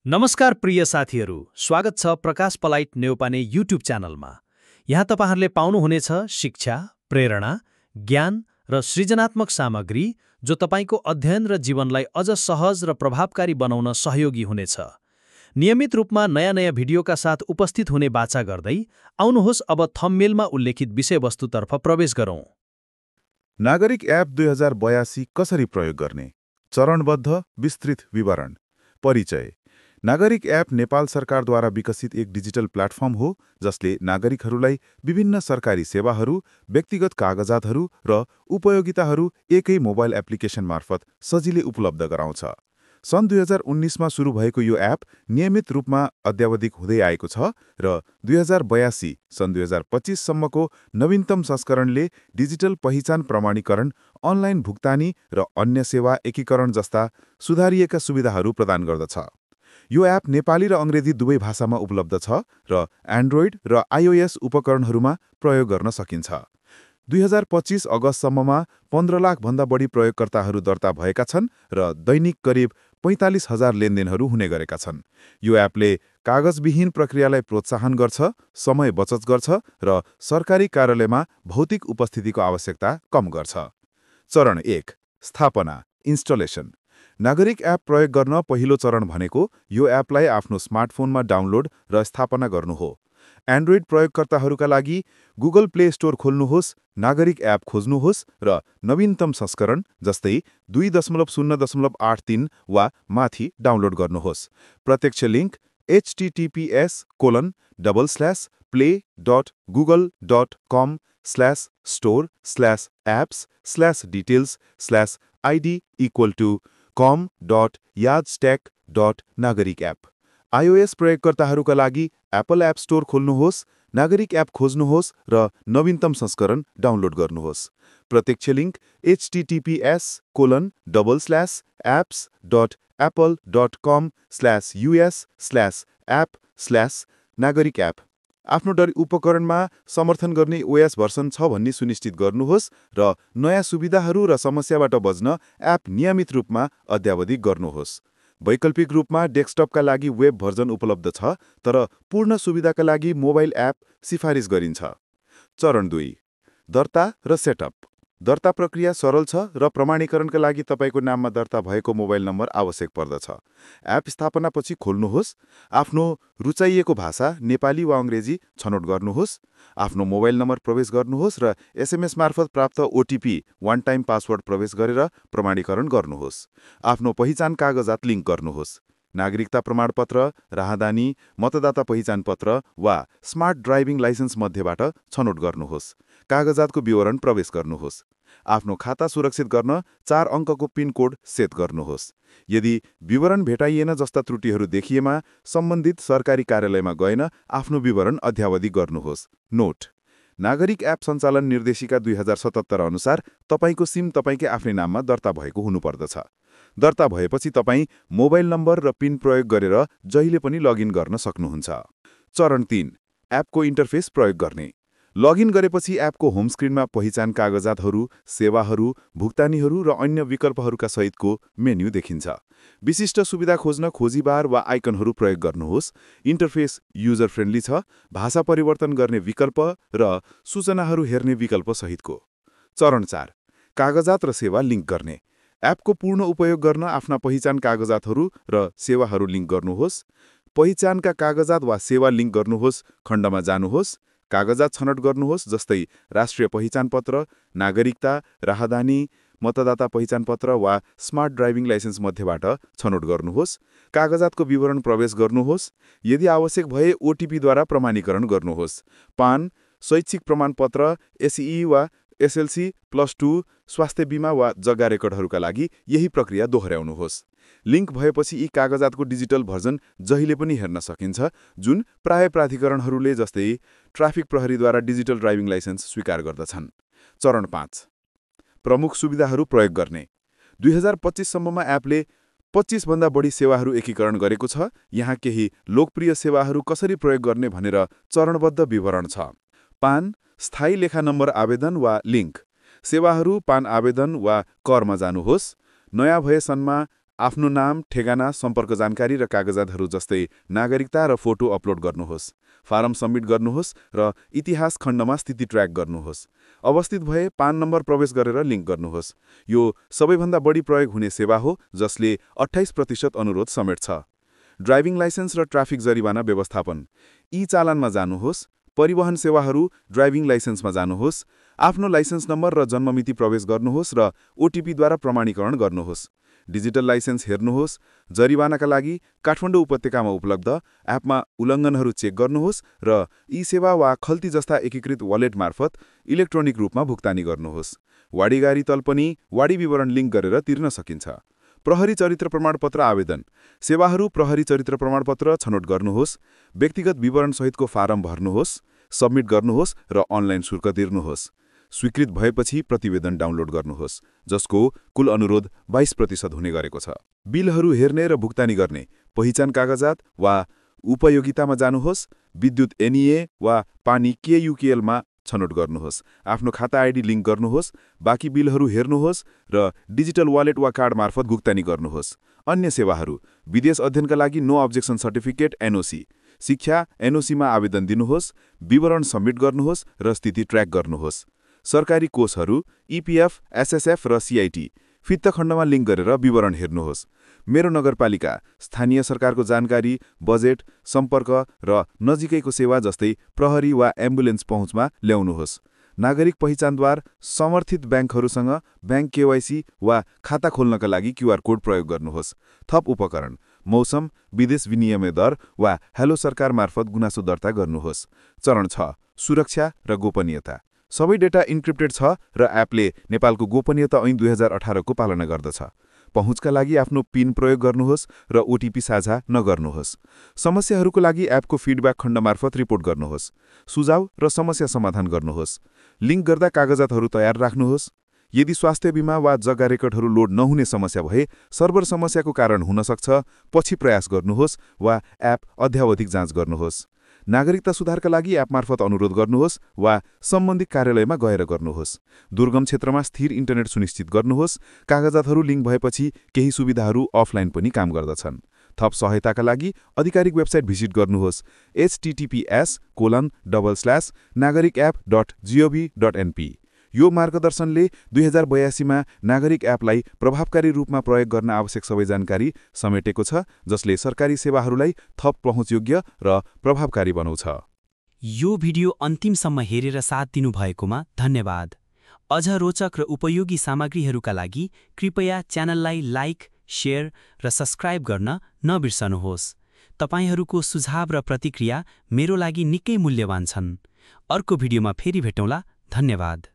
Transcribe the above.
नमस्कार प्रिय साथीहरू, स्वागत छ प्रकाश पलाइट नेउपाने युट्युब च्यानलमा। यहाँ तपाईहरूले पाउनुहुनेछ शिक्षा, प्रेरणा, ज्ञान र सृजनात्मक सामग्री जो तपाईँको अध्ययन र जीवनलाई अझ सहज र प्रभावकारी बनाउन सहयोगी हुनेछ। नियमित रूपमा नयाँ भिडियोका साथ उपस्थित हुने बाचा गर्दै आउनुहोस् अब थम्बनेलमा उल्लेखित विषयवस्तुतर्फ प्रवेश गरौँ। नागरिक एप 2082 कसरी प्रयोग गर्ने? चरणबद्ध विस्तृत विवरण। परिचय। नागरिक एप नेपाल सरकारद्वारा विकसित एक डिजिटल प्लेटफर्म हो जसले नागरिकहरूलाई विभिन्न सरकारी सेवाहरू, व्यक्तिगत कागजातहरू र उपयोगिताहरू एकै मोबाइल एप्लिकेसन मार्फत सजिलै उपलब्ध गराउँछ। सन् 2019 मा सुरु भएको यो एप नियमित रूपमा अद्यावधिक हुँदै आएको छ र 2082 सन् 2025 सम्मको नवीनतम संस्करणले डिजिटल पहिचान प्रमाणीकरण, अनलाइन भुक्तानी र अन्य सेवा एकीकरण जस्ता सुधारिएका सुविधाहरू प्रदान गर्दछ। यो एप नेपाली र अङ्ग्रेजी दुवै भाषामा उपलब्ध छ र एन्ड्रोइड र iOS उपकरणहरूमा प्रयोग गर्न सकिन्छ। 2025 अगस्तसम्ममा 15 लाखभन्दा बढी प्रयोगकर्ताहरू दर्ता भएका छन् र दैनिक करिब 45,000 लेनदेनहरू हुने गरेका छन्। यो एपले कागजविहीन प्रक्रियालाई प्रोत्साहन गर्छ, समय बचत गर्छ र सरकारी कार्यालयमा भौतिक उपस्थितिको आवश्यकता कम गर्छ। चरण 1। स्थापना इन्स्टलेसन। नागरिक एप प्रयोग गर्न पहिलो चरण भनेको यो एपलाई आफ्नो स्मार्टफोनमा डाउनलोड र स्थापना गर्नु हो। एन्ड्रोइड प्रयोगकर्ताहरूका लागि गुगल प्ले स्टोर खोल्नुहोस्, नागरिक एप खोज्नुहोस् र नवीनतम संस्करण जस्तै 2.0.83 वा माथि डाउनलोड गर्नुहोस्। प्रत्यक्ष लिङ्क https://play.google.com/store/apps/details/id=com.yardstack.nagarikApp। iOS प्रयोगकर्ताहरूका लागि एप्पल एप स्टोर खोल्नुहोस्, नागरिक एप खोज्नुहोस् र नवीनतम संस्करण डाउनलोड गर्नुहोस्। प्रत्यक्ष लिङ्क https://apps.apple.com/us/app/nagarikApp। आफ्नो उपकरणमा समर्थन गर्ने OS भर्सन छ भन्ने सुनिश्चित गर्नुहोस् र नयाँ सुविधाहरू र समस्याबाट बच्न एप नियमित रूपमा अद्यावधिक गर्नुहोस्। वैकल्पिक रूपमा डेस्कटपका लागि वेब भर्जन उपलब्ध छ, तर पूर्ण सुविधाका लागि मोबाइल एप सिफारिस गरिन्छ। चरण 2। दर्ता र सेटअप। दर्ता प्रक्रिया सरल छ र प्रमाणीकरणका लागि तपाईँको नाममा दर्ता भएको मोबाइल नम्बर आवश्यक पर्दछ। एप स्थापनापछि खोल्नुहोस्, आफ्नो रुचाइएको भाषा नेपाली वा अङ्ग्रेजी छनौट गर्नुहोस्, आफ्नो मोबाइल नम्बर प्रवेश गर्नुहोस् र SMS मार्फत प्राप्त OTP वान टाइम पासवर्ड प्रवेश गरेर प्रमाणीकरण गर्नुहोस्। आफ्नो पहिचान कागजात लिङ्क गर्नुहोस्। नागरिकता प्रमाणपत्र, राहदानी, मतदाता पहिचान पत्र वा स्मार्ट ड्राइभिङ लाइसेन्स मध्येबाट छनौट गर्नुहोस्। कागजातको विवरण प्रवेश गर्नुहोस्। आफ्नो खाता सुरक्षित गर्न 4 अङ्कको पिन कोड सेट गर्नुहोस्। यदि विवरण भेटाइएन जस्ता त्रुटिहरू देखिएमा सम्बन्धित सरकारी कार्यालयमा गएन आफ्नो विवरण अद्यावधिक गर्नुहोस्। नोट: नागरिक एप सञ्चालन निर्देशिका 2077 अनुसार तपाईँको सिम तपाईँकै आफ्नै नाममा दर्ता भएको हुनुपर्दछ। दर्ता भएपछि तपाईँ मोबाइल नम्बर र पिन प्रयोग गरेर जहिले पनि लगइन गर्न सक्नुहुन्छ। चरण 3। एपको इन्टरफेस प्रयोग गर्ने। लगइन गरेपछि एपको होम स्क्रिनमा पहिचान कागजातहरू, सेवाहरू, भुक्तानीहरू र अन्य विकल्पहरूका सहितको मेन्यु देखिन्छ। विशिष्ट सुविधा खोज्न खोजी बार वा आइकनहरू प्रयोग गर्नुहोस्। इन्टरफेस युजर फ्रेन्डली छ, भाषा परिवर्तन गर्ने विकल्प र सूचनाहरू हेर्ने विकल्प सहितको। चरण 4। कागजात र सेवा लिङ्क गर्ने। एपको पूर्ण उपयोग गर्न आफ्ना पहिचान कागजातहरू र सेवाहरू लिङ्क गर्नुहोस्। पहिचानका कागजात वा सेवा लिङ्क गर्नुहोस् खण्डमा जानुहोस्। कागजात छनौट गर्नुहोस् जस्तै राष्ट्रिय पहिचान पत्र, नागरिकता, राहदानी, मतदाता पहिचान पत्र वा स्मार्ट ड्राइभिङ लाइसेन्स मध्येबाट छनौट गर्नुहोस्। कागजातको विवरण प्रवेश गर्नुहोस्। यदि आवश्यक भए OTP-द्वारा प्रमाणीकरण गर्नुहोस्। पान, शैक्षिक प्रमाणपत्र, SEE वा SLC+2, स्वास्थ्य बिमा वा जग्गा रेकर्डहरूका लागि यही प्रक्रिया दोहोर्याउनुहोस्। लिङ्क भएपछि यी कागजातको डिजिटल भर्जन जहिले पनि हेर्न सकिन्छ, जुन प्राय प्राधिकरणहरूले जस्तै ट्राफिक प्रहरीद्वारा डिजिटल ड्राइभिङ लाइसेन्स स्वीकार गर्दछन्। चरण 5। प्रमुख सुविधाहरू प्रयोग गर्ने। 2025 सम्ममा एपले 25 भन्दा बढी सेवाहरू एकीकरण गरेको छ। यहाँ केही लोकप्रिय सेवाहरू कसरी प्रयोग गर्ने भनेर चरणबद्ध विवरण छ। पान, स्थायी लेखा नम्बर आवेदन वा लिङ्क। सेवाहरू पान आवेदन वा करमा जानुहोस्। नयाँ भए सनमा आफ्नो नाम, ठेगाना, सम्पर्क जानकारी र कागजातहरू जस्तै नागरिकता र फोटो अपलोड गर्नुहोस्। फारम सबमिट गर्नुहोस् र इतिहास खण्डमा स्थिति ट्र्याक गर्नुहोस्। अवस्थित भए पान नम्बर प्रवेश गरेर लिङ्क गर्नुहोस्। यो सबैभन्दा बढी प्रयोग हुने सेवा हो जसले 28% अनुरोध समेट्छ। ड्राइभिङ लाइसेन्स र ट्राफिक जरिवाना व्यवस्थापन। ई-चालानमा जानुहोस्, परिवहन सेवाहरू, ड्राइभिङ लाइसेन्समा जानुहोस्, आफ्नो लाइसेन्स नम्बर र जन्ममिति प्रवेश गर्नुहोस् र ओटिपीद्वारा प्रमाणीकरण गर्नुहोस्। डिजिटल लाइसेन्स हेर्नुहोस्। जरिवानाका लागि काठमाडौँ उपत्यकामा उपलब्ध एपमा उल्लङ्घनहरू चेक गर्नुहोस् र ई-सेवा वा खल्ती जस्ता एकीकृत वालेट मार्फत इलेक्ट्रोनिक रूपमा भुक्तानी गर्नुहोस्। वाडीगारी तल पनि वाडी विवरण लिङ्क गरेर तिर्न सकिन्छ। प्रहरी चरित्र प्रमाणपत्र आवेदन। सेवाहरू प्रहरी चरित्र प्रमाणपत्र छनौट गर्नुहोस्, व्यक्तिगत विवरणसहितको फारम भर्नुहोस्, सबमिट गर्नुहोस् र अनलाइन शुल्क तिर्नुहोस्। स्वीकृत भएपछि प्रतिवेदन डाउनलोड गर्नुहोस्, जसको कुल अनुरोध 22% हुने गरेको छ। बिलहरू हेर्ने र भुक्तानी गर्ने। पहिचान कागजात वा उपयोगितामा जानुहोस्, विद्युत एनइए वा पानी केयुकेएलमा छनौट गर्नुहोस्। आफ्नो खाता आइडी लिङ्क गर्नुहोस्, बाँकी बिलहरू हेर्नुहोस् र डिजिटल वालेट वा कार्ड मार्फत भुक्तानी गर्नुहोस्। अन्य सेवाहरू विदेश अध्ययनका लागि नो अब्जेक्सन सर्टिफिकेट एनओसी। शिक्षा एनओसीमा आवेदन दिनुहोस्, विवरण सबमिट गर्नुहोस् र स्थिति ट्र्याक गर्नुहोस्। सरकारी कोषहरू इपिएफ, एसएसएफ र सिआइटी फित्त खण्डमा लिङ्क गरेर विवरण हेर्नुहोस्। मेरो नगरपालिका, स्थानीय सरकारको जानकारी, बजेट, सम्पर्क र नजिकैको सेवा जस्तै प्रहरी वा एम्बुलेन्स पहुँचमा ल्याउनुहोस्। नागरिक पहिचानद्वार समर्थित ब्याङ्कहरूसँग ब्याङ्क केवाइसी वा खाता खोल्नका लागि क्युआर कोड प्रयोग गर्नुहोस्। थप उपकरण मौसम, विदेश विनिमय दर वा हेलो सरकार मार्फत गुनासो दर्ता गर्नुहोस्। चरण 6 सुरक्षा र गोपनीयता। सबै डेटा इन्क्रिप्टेड छ र एपले नेपालको गोपनीयता ऐन 2018 को पालना गर्दछ। पहुँचका लागि आफ्नो पिन प्रयोग गर्नुहोस् र ओटिपी साझा नगर्नुहोस्। समस्याहरूको लागि एपको फिडब्याक खण्ड मार्फत रिपोर्ट गर्नुहोस्। सुझाव र समस्या समाधान गर्नुहोस्। लिङ्क गर्दा कागजातहरू तयार राख्नुहोस्। यदि स्वास्थ्य बिमा वा जग्गा रेकर्डहरू लोड नहुने समस्या भए सर्भर समस्याको कारण हुन सक्छ, पछि प्रयास गर्नुहोस् वा एप अध्यावधिक जाँच गर्नुहोस्। नागरिकता सुधारका लागि एप मार्फत अनुरोध गर्नुहोस् वा सम्बन्धित कार्यालयमा गएर गर्नुहोस्। दुर्गम क्षेत्रमा स्थिर इन्टरनेट सुनिश्चित गर्नुहोस्। कागजातहरू लिङ्क भएपछि केही सुविधाहरू अफलाइन पनि काम गर्दछन्। थप सहायताका लागि आधिकारिक वेबसाइट भिजिट गर्नुहोस् https://nagarikapp.gov.np। यो मार्गदर्शनले 2082 मा नागरिक एपलाई प्रभावकारी रूपमा प्रयोग गर्न आवश्यक सबै जानकारी समेटेको छ, जसले सरकारी सेवाहरूलाई थप पहुँचयोग्य र प्रभावकारी बनाउँछ। यो भिडियो अन्तिमसम्म हेरेर साथ दिनुभएकोमा धन्यवाद। अझ रोचक र उपयोगी सामग्रीहरूका लागि कृपया च्यानललाई लाइक, शेयर र सब्स्क्राइब गर्न नबिर्सनुहोस्। तपाईहरूको सुझाव र प्रतिक्रिया मेरो लागि निकै मूल्यवान छन्। अर्को भिडियोमा फेरि भेटौँला। धन्यवाद।